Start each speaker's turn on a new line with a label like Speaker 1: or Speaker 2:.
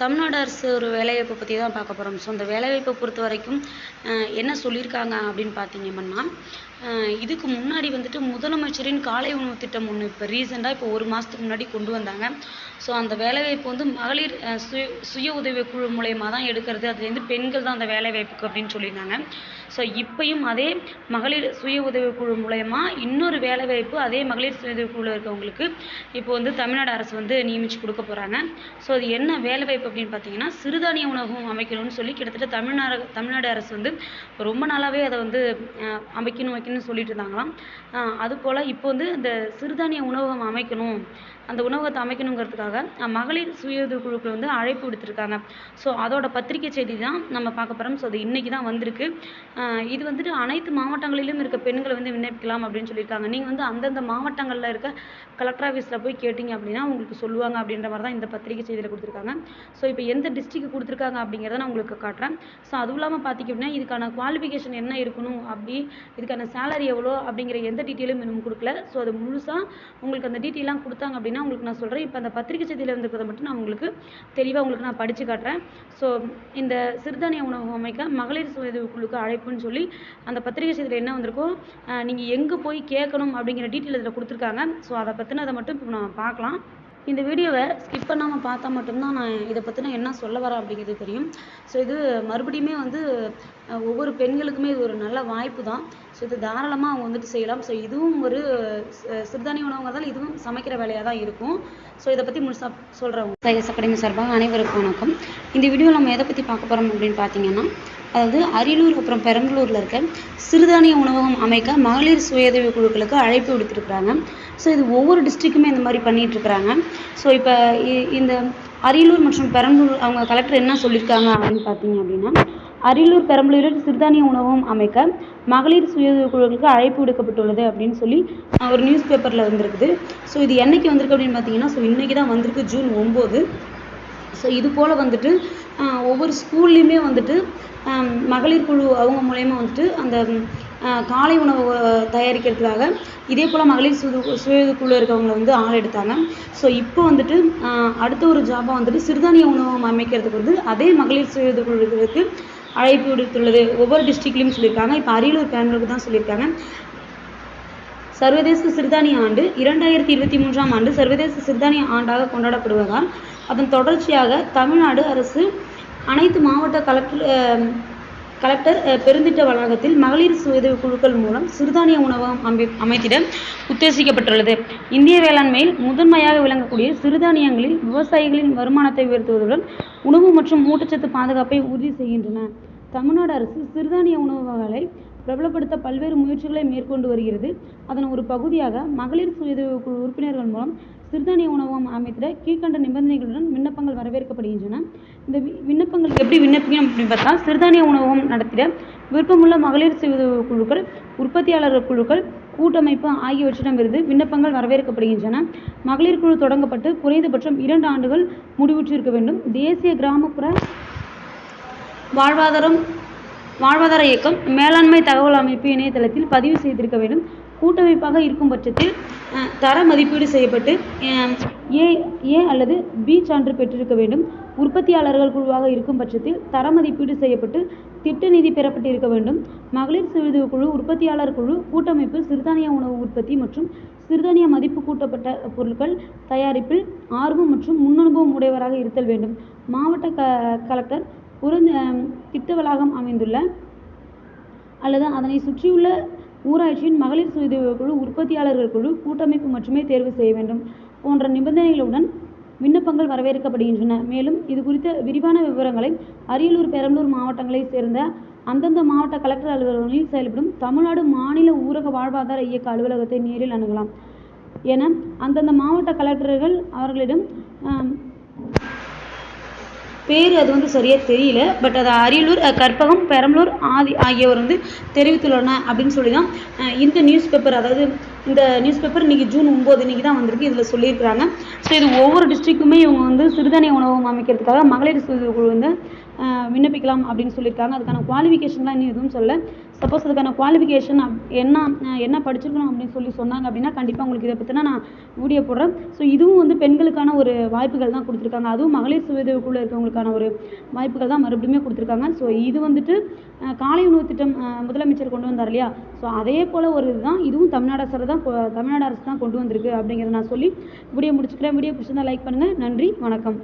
Speaker 1: தமிழ்நாடு அரசு ஒரு வேலைவாய்ப்பை பற்றி தான் பார்க்க போகிறோம். ஸோ அந்த வேலைவாய்ப்பை பொறுத்த வரைக்கும் என்ன சொல்லியிருக்காங்க அப்படின்னு பார்த்தீங்கன்னா, இதுக்கு முன்னாடி வந்துட்டு முதலமைச்சரின் காலை உணவு திட்டம் ஒன்று இப்போ ரீசெண்டாக இப்போ 1 மாதத்துக்கு முன்னாடி கொண்டு வந்தாங்க. ஸோ அந்த வேலைவாய்ப்பு வந்து மகளிர் சுய உதவி குழு மூலயமா தான் எடுக்கிறது, அதுலேருந்து பெண்கள் தான் அந்த வேலைவாய்ப்புக்கு அப்படின்னு சொல்லியிருந்தாங்க. ஸோ இப்பயும் அதே மகளிர் சுய உதவி குழு மூலயமா இன்னொரு வேலைவாய்ப்பு அதே மகளிர் சுய உதவி குழு இருக்கவங்களுக்கு இப்போ வந்து தமிழ்நாடு அரசு வந்து நியமித்து கொடுக்க போகிறாங்க. ஸோ அது என்ன வேலைவாய்ப்பு அப்படின்னு பார்த்தீங்கன்னா, சிறுதானிய உணவகம் அமைக்கணும்னு சொல்லி கிட்டத்தட்ட தமிழ்நாடு அரசு வந்து ரொம்ப நாளாகவே அதை வந்து வைக்கணும்னு சொல்லிட்டு இருந்தாங்களாம். அதுபோல் இப்போ வந்து இந்த சிறுதானிய உணவகம் அமைக்கணும், அந்த உணவகத்தை அமைக்கணுங்கிறதுக்காக மகளிர் சுய உதவி குழுக்கள் வந்து அழைப்பு விடுத்திருக்காங்க. ஸோ அதோட பத்திரிகை செய்தி தான் நம்ம பார்க்க போகிறோம். ஸோ அது இன்றைக்கி தான் வந்திருக்கு. இது வந்துட்டு அனைத்து மாவட்டங்களிலும் இருக்க பெண்களை வந்து விண்ணப்பிக்கலாம் அப்படின்னு சொல்லியிருக்காங்க. நீங்கள் வந்து அந்தந்த மாவட்டங்களில் இருக்க கலெக்டர் ஆஃபீஸில் போய் கேட்டிங்க அப்படின்னா உங்களுக்கு சொல்லுவாங்க அப்படின்ற மாதிரி தான் இந்த பத்திரிகை செய்தியில் கொடுத்துருக்காங்க. ஸோ இப்போ எந்த டிஸ்ட்ரிக்ட் கொடுத்துருக்காங்க அப்படிங்கிறத நான் உங்களுக்கு காட்டுறேன். ஸோ அதுவும் இல்லாமல் பார்த்திங்க அப்படின்னா இதுக்கான குவாலிஃபிகேஷன் என்ன இருக்கணும், இதுக்கான சேலரி எவ்வளோ அப்படிங்கிற எந்த டீட்டெயிலும் இன்னும் கொடுக்கல. ஸோ அது முழுசாக உங்களுக்கு அந்த டீட்டெயிலாம் கொடுத்தாங்க அப்படின்னா உங்களுக்கு நான் சொல்கிறேன். இப்போ அந்த பத்திரிகை செய்தியில் வந்துருக்கிறத மட்டும் நான் உங்களுக்கு தெளிவாக உங்களுக்கு நான் படித்து காட்டுறேன். ஸோ இந்த சிறுதானிய உணவு அமைக்க மகளிர் சுய உதவி குழுக்கு அழைப்புன்னு சொல்லி அந்த பத்திரிகை செய்தியில் என்ன வந்திருக்கோ நீங்கள் எங்கே போய் கேட்கணும் அப்படிங்கிற டீட்டெயில் இதில் கொடுத்துருக்காங்க. ஸோ அதை பற்றினதை மட்டும் இப்போ நம்ம பார்க்கலாம். இந்த வீடியோவை ஸ்கிப் பண்ணாமல் பார்த்தா மட்டும்தான் நான் இதை பற்றின என்ன சொல்ல வரேன் அப்படிங்கிறது தெரியும். ஸோ இது மறுபடியுமே வந்து ஒவ்வொரு பெண்களுக்குமே இது ஒரு நல்ல வாய்ப்பு தான். ஸோ இது தாராளமாக அவங்க வந்துட்டு செய்யலாம். ஸோ இதுவும் ஒரு சிறுதானிய உணவுங்க தான், இதுவும் சமைக்கிற வேலையாக தான் இருக்கும். ஸோ இதை பற்றி முழுசாக சொல்கிறவங்க சைலஸ் அகாடமி சார்பாக அனைவருக்கும் வணக்கம். இந்த வீடியோ நம்ம எதை பற்றி பார்க்க போகிறோம் அப்படின்னு பார்த்தீங்கன்னா, அதாவது அரியலூர் அப்புறம் பெரம்பலூரில் இருக்க சிறுதானிய உணவகம் அமைக்க மகளிர் சுயஉதவி குழுக்களுக்கு அழைப்பு விடுத்திருக்கிறாங்க. ஸோ இது ஒவ்வொரு டிஸ்ட்ரிக்ட்டுமே இந்த மாதிரி பண்ணிகிட்ருக்குறாங்க. ஸோ இப்போ இந்த அரியலூர் மற்றும் பெரம்பலூர் அவங்க கலெக்டர் என்ன சொல்லியிருக்காங்க அப்படின்னு பார்த்தீங்க அப்படின்னா, அரியலூர் பெரம்பலூரில் சிறுதானிய உணவகம் அமைக்க மகளிர் சுயஉதவி குழுக்களுக்கு அழைப்பு விடுக்கப்பட்டுள்ளது அப்படின்னு சொல்லி ஒரு நியூஸ் பேப்பரில் வந்திருக்குது. ஸோ இது என்னைக்கு வந்திருக்கு அப்படின்னு பார்த்தீங்கன்னா, ஸோ இன்றைக்கி தான் வந்திருக்கு, ஜூன் 9. ஸோ இது போல் வந்துட்டு ஒவ்வொரு ஸ்கூல்லையுமே வந்துட்டு மகளிர் குழு அவங்க மூலயமா வந்துட்டு அந்த காலை உணவு தயாரிக்கிறதுக்காக இதே போல் மகளிர் சுய குழு இருக்கவங்களை வந்து ஆள் எடுத்தாங்க. ஸோ இப்போ வந்துட்டு அடுத்த ஒரு ஜாபாக வந்துட்டு சிறுதானிய உணவகம் அமைக்கிறதுக்கு வந்து அதே மகளிர் சுய குழுக்களுக்கு அழைப்பு விடுத்துள்ளது. ஒவ்வொரு டிஸ்ட்ரிக்ட்லையும் சொல்லியிருக்காங்க. இப்போ அரியலூர் பெரம்பலூருக்கு தான் சொல்லியிருக்காங்க. சர்வதேச சிறுதானிய ஆண்டு 2023ஆம் ஆண்டு சர்வதேச சிறுதானிய ஆண்டாக கொண்டாடப்படுவதால் அதன் தொடர்ச்சியாக தமிழ்நாடு அரசு அனைத்து மாவட்ட கலெக்டர் பெருந்திட்ட வளாகத்தில் மகளிர் சுயஉதவி குழுக்கள் மூலம் சிறுதானிய உணவகம் அமைத்திட உத்தேசிக்கப்பட்டுள்ளது. இந்திய வேளாண்மையில் முதன்மையாக விளங்கக்கூடிய சிறுதானியங்களில் விவசாயிகளின் வருமானத்தை உயர்த்துவதுடன் உணவு மற்றும் ஊட்டச்சத்து பாதுகாப்பை உறுதி செய்கின்றன. தமிழ்நாடு அரசு சிறுதானிய உணவுகளை பிரபலப்படுத்த பல்வேறு முயற்சிகளை மேற்கொண்டு வருகிறது. அதன் ஒரு பகுதியாக மகளிர் சுயஉதவி குழு உறுப்பினர்கள் மூலம் சிறுதானிய உணவகம் அமைத்திட கீழ்கண்ட நிபந்தனைகளுடன் விண்ணப்பங்கள் வரவேற்கப்படுகின்றன. இந்த விண்ணப்பங்கள் எப்படி விண்ணப்பிக்கணும் அப்படின்னு பார்த்தா, சிறுதானிய உணவகம் நடத்திட விருப்பமுள்ள மகளிர் சுயஉதவி குழுக்கள், உற்பத்தியாளர்கள் குழுக்கள், கூட்டமைப்பு ஆகியவற்றிடமிருந்து விண்ணப்பங்கள் வரவேற்கப்படுகின்றன. மகளிர் குழு தொடங்கப்பட்டு குறைந்தபட்சம் 2 ஆண்டுகள் முடிவுற்றிருக்க வேண்டும். தேசிய கிராமப்புற வாழ்வாதார இயக்கம் மேலாண்மை தகவல் அமைப்பு இணையதளத்தில் பதிவு செய்திருக்க வேண்டும். கூட்டமைப்பாக இருக்கும் பட்சத்தில் தர மதிப்பீடு செய்யப்பட்டு ஏ அல்லது பி சான்று பெற்றிருக்க வேண்டும். உற்பத்தியாளர்கள் குழுவாக இருக்கும் பட்சத்தில் தர மதிப்பீடு செய்யப்பட்டு திட்ட நிதி பெறப்பட்டிருக்க வேண்டும். மகளிர் சுயஉதவி குழு, உற்பத்தியாளர் குழு, கூட்டமைப்பு சிறுதானிய உணவு உற்பத்தி மற்றும் சிறுதானிய மதிப்பு கூட்டப்பட்ட பொருட்கள் தயாரிப்பில் ஆர்வம் மற்றும் முன்னனுபவம் உடையவராக இருத்தல் வேண்டும். மாவட்ட கலெக்டர் திட்ட வளாகம் அமைந்துள்ள அல்லது அதனை சுற்றியுள்ள ஊராட்சியின் மகளிர் சுயஉதவி குழு, உற்பத்தியாளர்கள் குழு, கூட்டமைப்பு மட்டுமே தேர்வு செய்ய வேண்டும் போன்ற நிபந்தனைகளுடன் விண்ணப்பங்கள் வரவேற்கப்படுகின்றன. மேலும் இது குறித்த விரிவான விவரங்களை அரியலூர், பெரம்பலூர் மாவட்டங்களைச் சேர்ந்த அந்தந்த மாவட்ட கலெக்டர் அலுவலகங்களில் செயல்படும் தமிழ்நாடு மாநில ஊரக வாழ்வாதார இயக்க அலுவலகத்தை நேரில் அணுகலாம் என அந்தந்த மாவட்ட கலெக்டர்கள் அவர்களிடம் பேர் அது வந்து சரியாக தெரியல, பட் அது அரியலூர், கற்பகம், பெரம்பலூர் ஆகியோர் வந்து தெரிவித்துள்ளன அப்படின்னு சொல்லி தான் இந்த நியூஸ் பேப்பர், அதாவது இந்த நியூஸ் பேப்பர் இன்றைக்கி ஜூன் 9 இன்றைக்கி தான் வந்திருக்கு, இதில் சொல்லியிருக்கிறாங்க. ஸோ இது ஒவ்வொரு டிஸ்ட்ரிக்ட்டுமே இவங்க வந்து சிறுதானிய உணவகம் அமைக்கிறதுக்காக மகளிர் சுய குழு வந்து விண்ணப்பிக்கலாம் அப்படின்னு சொல்லியிருக்காங்க. அதுக்கான குவாலிஃபிகேஷன்லாம் இன்னும் எதுவும் சொல்லலை. சப்போஸ் அதுக்கான குவாலிஃபிகேஷன் என்ன படிச்சிருக்கணும் அப்படின்னு சொன்னாங்க அப்படின்னா கண்டிப்பாக உங்களுக்கு இதை பற்றினா நான் வீடியோ போடுறேன். ஸோ இதுவும் வந்து பெண்களுக்கான ஒரு வாய்ப்புகள் தான் கொடுத்துருக்காங்க. அதுவும் மகளிர் சுய உதவிக்குள்ளே இருக்கவங்களுக்கான ஒரு வாய்ப்புகள் தான் மறுபடியும் கொடுத்துருக்காங்க. ஸோ இது வந்துட்டு காலை உணவு திட்டம் முதலமைச்சர் கொண்டு வந்தார் இல்லையா? ஸோ அதே போல் ஒரு இதுதான் இதுவும் தமிழ்நாடு அரசு தான் கொண்டு வந்திருக்கு அப்படிங்கிறத நான் சொல்லி வீடியோ முடிச்சுக்கிறேன். வீடியோ பிடிச்சிருந்தா லைக் பண்ணுங்கள். நன்றி, வணக்கம்.